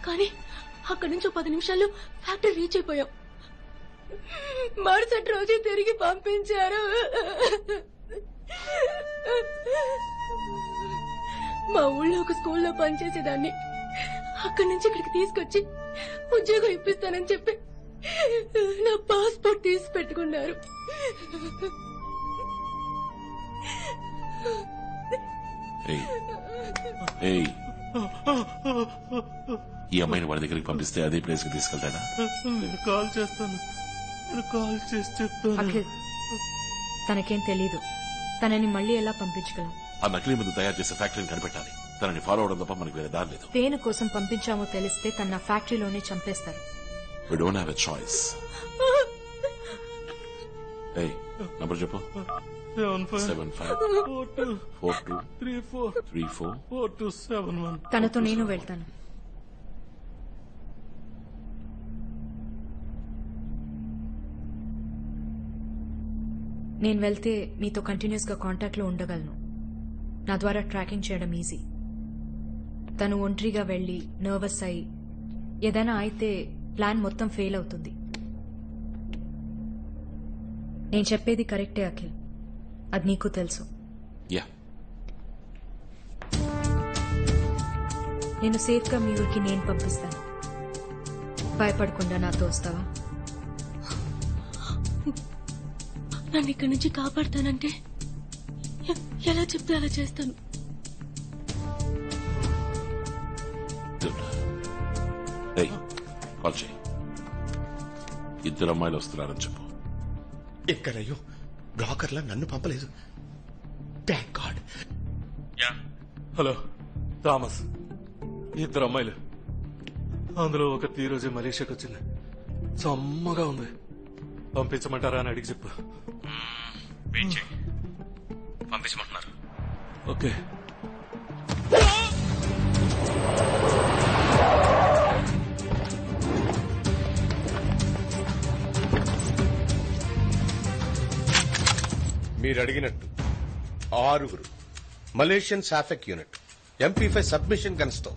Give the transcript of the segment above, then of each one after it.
కానీ అక్కడి నుంచి 10 నిమిషాల్లో ఫ్యాక్టరీ రీచ్ అయిపోయాం. మరుసటి రోజు తిరిగి పంపించారు. మా ఊళ్ళో ఒక స్కూల్లో పనిచేసేదాన్ని. అక్కడి నుంచి ఇక్కడికి తీసుకొచ్చి ఉద్యోగం ఇప్పిస్తానని చెప్పి నా పాస్పోర్ట్ తీసి పెట్టుకున్నారు. ఈ అమ్మాయిని వాడి దగ్గరికి పంపిస్తే అదే ప్లేస్ కి తీసుకెళ్తాడా? నేను కాల్ చేస్తాను, కాల్ చేసి చెప్తాను. అఖిల్, తనకేం తెలీదు. తనని మళ్ళీ ఎలా పంపించగలం? ఆ నకిలీ మందు తయారు చేసే ఫ్యాక్టరీని కనిపెట్టాలి. తనని ఫాలో అవడం తప్ప మనకు వేరే దారి లేదు. దేని కోసం పంపించామో తెలిస్తే తన ఫ్యాక్టరీలోనే చంపేస్తారు. We don't have a choice. Hey, number చెప్పు. 7542343441. తనతో నేను వెళ్తాను. నేను వెళ్తే మీతో కంటిన్యూస్ గా కాంటాక్ట్ లో ఉండగలను. నా ద్వారా ట్రాకింగ్ చేయడం ఈజీ. తను ఒంటరిగా వెళ్లి నర్వస్ అయి ఏదైనా అయితే ప్లాన్ మొత్తం ఫెయిల్ అవుతుంది. నేను చెప్పేది కరెక్టే అఖిల్, అది నీకు తెలుసు. నేను సేఫ్ గా మీ ఊరికి నేను పంపిస్తాను. భయపడకుండా నాతో వస్తావా? నన్ను ఇక్కడి నుంచి కాపాడతానంటే ఎలా చెప్తే అలా చేస్తాను. కాల్ చేయి. 2 అమ్మాయిలు వస్తున్నారని చెప్పు. ఎక్కడయ్యో బ్లాకర్లా నన్ను పంపలేదు. Thank God. హలో థామస్, 2 అమ్మాయిలు. అందులో ఒక ఈరోజే మలేషియాకి వచ్చింది. సమ్మగా ఉంది. పంపించమంటారా అని అడిగి చెప్పు. పంపించమంటున్నారు. ఓకే. మీరు అడిగినట్టు 6 మలేషియన్ సాఫెక్ యూనిట్ MP5 సబ్మిషన్ గన్స్ తో.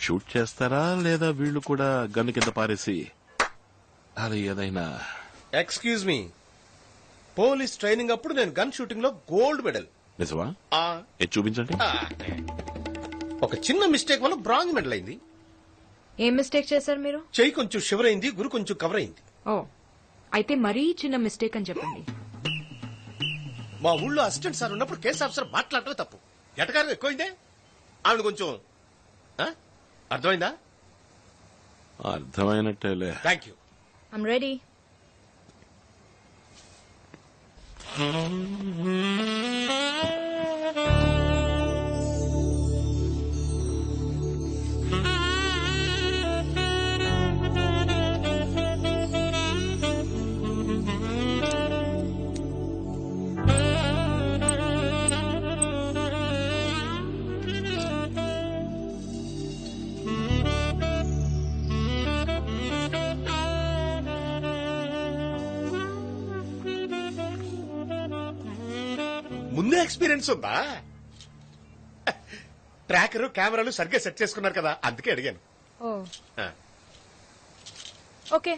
షూట్ చేస్తారా లేదా వీళ్ళు కూడా గన్ను కింద పారేసి అది ఏదైనా? ఎక్స్క్యూజ్ మీ, పోలీస్ ట్రైనింగ్ అప్పుడు నేను గన్ షూటింగ్ లో గోల్డ్ మెడల్. నిజమా? చూపించండి. ఒక చిన్న మిస్టేక్ వల్ల బ్రాంజ్ మెడల్ అయింది. ఏం మిస్టేక్ చేశారు మీరు? చెయ్యి కొంచెం షివర్ అయింది, గురు కొంచెం కవర్ అయింది. ఓ, అయితే మరీ చిన్న మిస్టేక్ అని చెప్పండి. మా ఊళ్ళో అసిస్టెంట్ సార్ ఉన్నప్పుడు కేసు ఆఫీసర్ మాట్లాడటమే తప్పు. ఎటకారం ఎక్కువైందే. ఆవిడ కొంచెం అర్థమైందా? అర్థమైనట్టేలే. Thank you. I'm ready. ముందే ఎక్స్పీరియన్స్ ఉందా? ట్రాకర్ కెమెరాలు సరిగ్గా సెట్ చేసుకున్నారు కదా, అందుకే అడిగాను. ఓకే,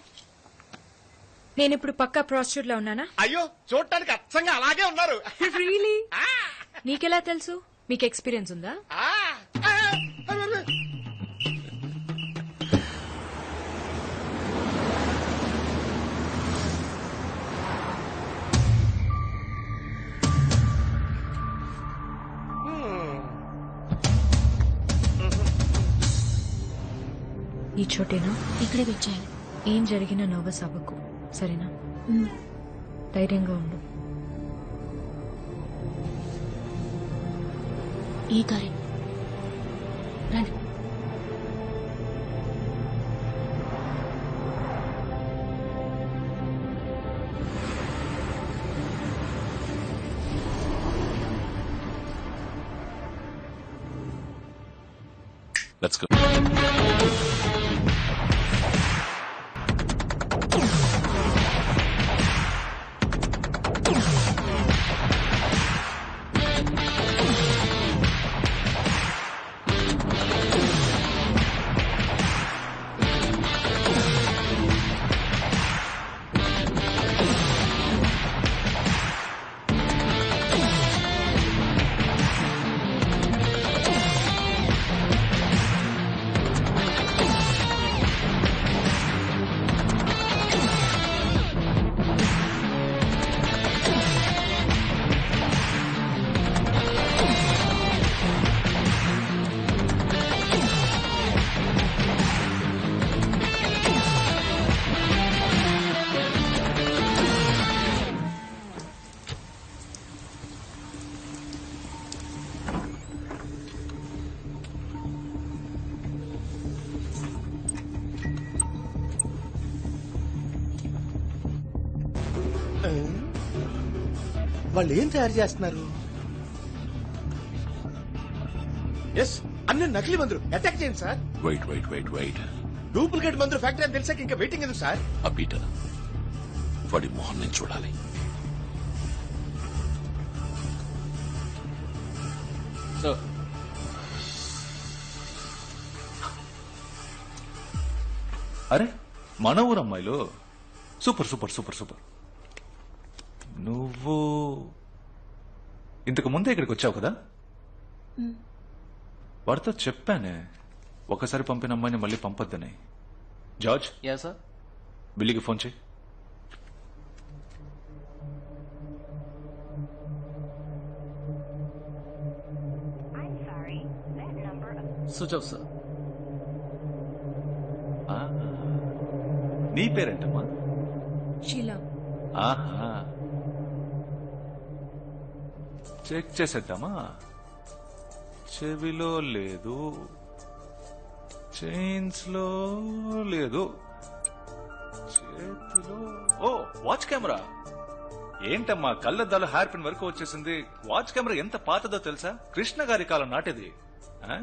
నేను ఇప్పుడు పక్కా ప్రాస్టిట్యూట్ లో ఉన్నానా? అయ్యో, చూడటానికి అచ్చంగా అలాగే ఉన్నారు. రియలీ? నీకెలా తెలుసు? మీకు ఎక్స్పీరియన్స్ ఉందా? ఈ చోటేనా? ఇక్కడే వచ్చాను. ఏం జరిగినా నర్వస్ అవ్వకు, సరేనా? ధైర్యంగా ఉండు. ఈ కారే రండి. Let's go. వాళ్ళు ఏం తయారు చేస్తున్నారు? ఎస్, అన్ని నకిలీ మందులు. అటాక్ చేయండి sir. Wait wait wait wait. Duplicate మందులు ఫ్యాక్టరీ అని తెలిసాక ఇంకా వెయిటింగ్ ఎందుకు సార్? ఆ పీటర్ వాడి మొహం నేను చూడాలి. సార్ అరే మన ఊరు అమ్మాయిలు. Super super super super. నువ్వు ఇంతకు ముందే ఇక్కడికి వచ్చావు కదా? వాడితో చెప్పానే ఒకసారి పంపిన అమ్మాయిని మళ్ళీ పంపొద్దని. George, yeah sir. బిల్లీకి ఫోన్ చేయి. Switch off sir. ఆ, నీ పేరేంటమ్మా? షీలా. ఆహా, చెక్ చేసేద్దామా? చెవిలో లేదు, చైన్స్ లో లేదు, చేతిలో. ఓ, వాచ్ కెమెరా. ఏంటమ్మా కళ్ళద్దాలు హెయిర్ పిన్ వరకు వచ్చేసింది. వాచ్ కెమెరా ఎంత పాతదో తెలుసా? కృష్ణ గారి కాలం నాటిది. ఆ?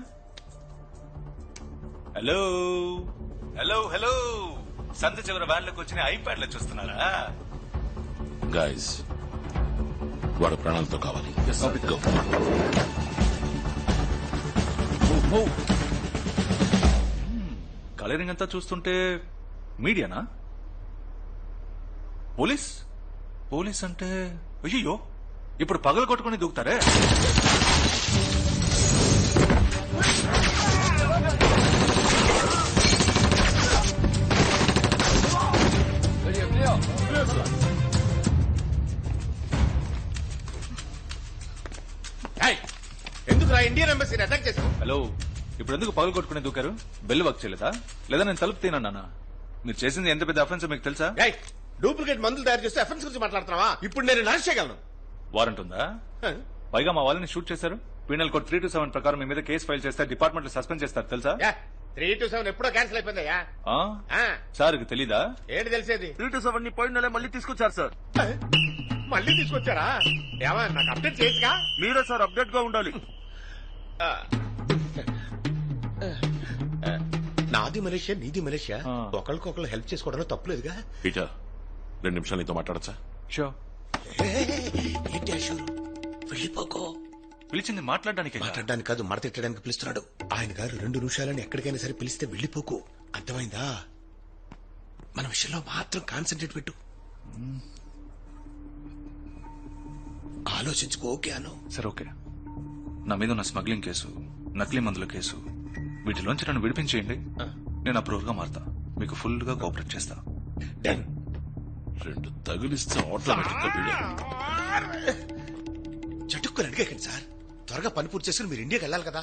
హలో హలో హలో, సంత చివరి వ్యాన్లోకి వచ్చిన ఐప్యాడ్లో చూస్తున్నారా? గైస్ వాడు ప్రాణాలతో కావాలి. Go. కలరింగ్ అంతా చూస్తుంటే మీడియానా? పోలీస్? పోలీస్ అంటే అయ్యో, ఇప్పుడు పగలు కొట్టుకుని దూకుతారే. ఎందుకు ఇండియన్ ఎంబసీని అటాక్ చేశారు? హలో, ఇప్పుడు ఎందుకు పగలు కొట్టుకుని దూకారు? బెల్ వర్క్ చేయలేదా? లేదా నేను తలుపు తినన్నా? మీరు చేసింది ఎంత పెద్ద అఫెన్స్ మీకు తెలుసా? డూప్లికేట్ మందులు తయారు చేస్తే అఫెన్స్ గురించి మాట్లాడుతున్నావా? ఇప్పుడు నేను అరెస్ట్ చేయగలను. వారెంట్ ఉందా? పైగా మా వాళ్ళని షూట్ చేశారు. పీనల్ కోడ్ 327 ప్రకారం మీ మీద కేసు ఫైల్ చేస్తే డిపార్ట్మెంట్ లో సస్పెండ్ చేస్తారు తెలుసా? 327 ఎప్పుడో క్యాన్సిల్ అయిపోయిందయ్యా. సార్కి తెలీదా? ఏంటి తెలిసేది? 327 ని పోయిన నెల మళ్ళీ తీసుకొచ్చారు సార్. మళ్ళీ తీసుకొచ్చారా? ఏమా నాకు అప్డేట్ చేయొచ్చుగా? మీరే సార్ అప్డేట్ గా ఉండాలి. నాది మలేషియా, నీది మలేషియా. ఒకరికొకరు హెల్ప్ చేసుకోవడంలో తప్పులేదుగా. పీటర్ 2 నిమిషాలు నీతో మాట్లాడచ్చా? షో. ఏంటి అశూరు? వెళ్ళిపోకో. పిలిచింది మాట్లాడడానికి. మాట్లాడడానికి కాదు, మడతెట్టడానికి పిలుస్తున్నాడు ఆయన గారు. 2 నిమిషాలని ఎక్కడికైనా సరే పిలిస్తే వెళ్ళిపోకు. అర్థమైందా? మన విషయంలో మాత్రం కాన్సన్ట్రేట్ పెట్టు. ఆలోచించుకో. ఓకే అను. సరే ఓకే. నా మీద ఉన్న స్మగ్లింగ్ కేసు, నకిలీ మందుల కేసు, వీటిలోంచి నన్ను విడిపించేయండి. నేను అప్రూవల్ గా మారుతా. మీకు ఫుల్ గా కోఆపరేట్ చేస్తా. డన్. 2 తగిలిస్తే ఆటోమేటిక్ గా వీడే. చటుక్కుని అడిగేకండి సార్. త్వరగా పని పూర్తి చేసుకుని మీరు ఇండియాకి వెళ్ళాలి కదా.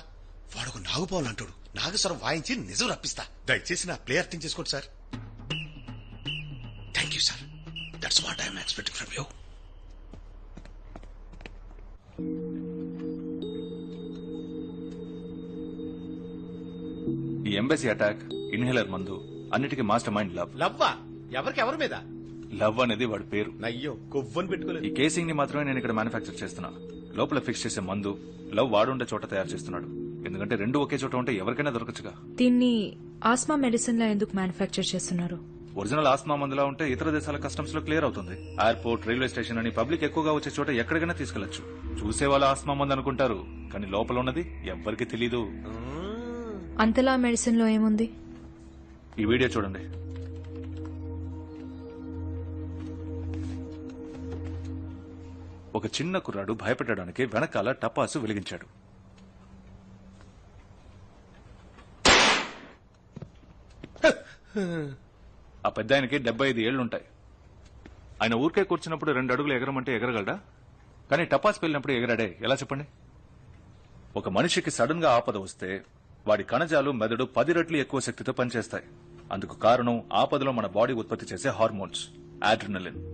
వాడు ఒక నాగుపావులు అంటాడు. నాగస్వరం వాయించి నిజం రప్పిస్తా. దయచేసి నా ప్లే అర్థం చేసుకోండి sir. Thank you sir. That's what I'm expecting from you. ఈ ఎంబసీ అటాక్, ఇన్హేలర్ మందు, అన్నిటికీ మాస్టర్ మైండ్ లవ్. లవ్వా? ఎవరికి ఎవరి మీద? లవ్ అనేది వాడి పేరు. అయ్యో, కొవ్వని పెట్టుకోలేదు. ఈ కేసింగ్ ని మాత్రమే నేను ఇక్కడ మ్యానుఫ్యాక్చర్ చేస్తున్నా. లోపల ఫిక్స్ చేసే మందు లవ్ వాడుండే చోట తయారు చేస్తున్నాడు. ఎందుకంటే 2 ఒకే చోట ఉంటే ఎవరికైనా దొరకచ్చుగా. దీన్ని ఆస్మా మెడిసిన్ లా ఎందుకు మ్యానుఫ్యాక్చర్ చేస్తున్నారు? ఒరిజినల్ ఆస్మా మందులా ఉంటే ఇతర దేశాల కస్టమ్స్ లో క్లియర్ అవుతుంది. ఎయిర్పోర్ట్, రైల్వే స్టేషన్ అని పబ్లిక్ ఎక్కువగా వచ్చే చోట ఎక్కడికైనా తీసుకెళ్లొచ్చు. చూసే వాళ్ళు ఆస్మా మందు అనుకుంటారు, కానీ లోపల ఉన్నది ఎవ్వరికి తెలీదు. అంతలా మెడిసిన్ లో ఏముంది? ఈ వీడియో చూడండి. ఒక చిన్న కుర్రాడు భయపెట్టడానికి వెనకాల టపాసు వెలిగించాడు. ఆ పెద్ద ఆయనకి 75 ఏళ్లుంటాయి. ఆయన ఊరికే కూర్చున్నప్పుడు 2 అడుగులు ఎగరమంటే ఎగరగలడా? కానీ టపాస్ వెళ్ళినప్పుడు ఎగరాడే ఎలా చెప్పండి? ఒక మనిషికి సడన్ గా ఆపద వస్తే వాడి కణజాలు, మెదడు 10 రెట్లు ఎక్కువ శక్తితో పనిచేస్తాయి. అందుకు కారణం ఆపదలో మన బాడీ ఉత్పత్తి చేసే హార్మోన్స్, అడ్రినలిన్.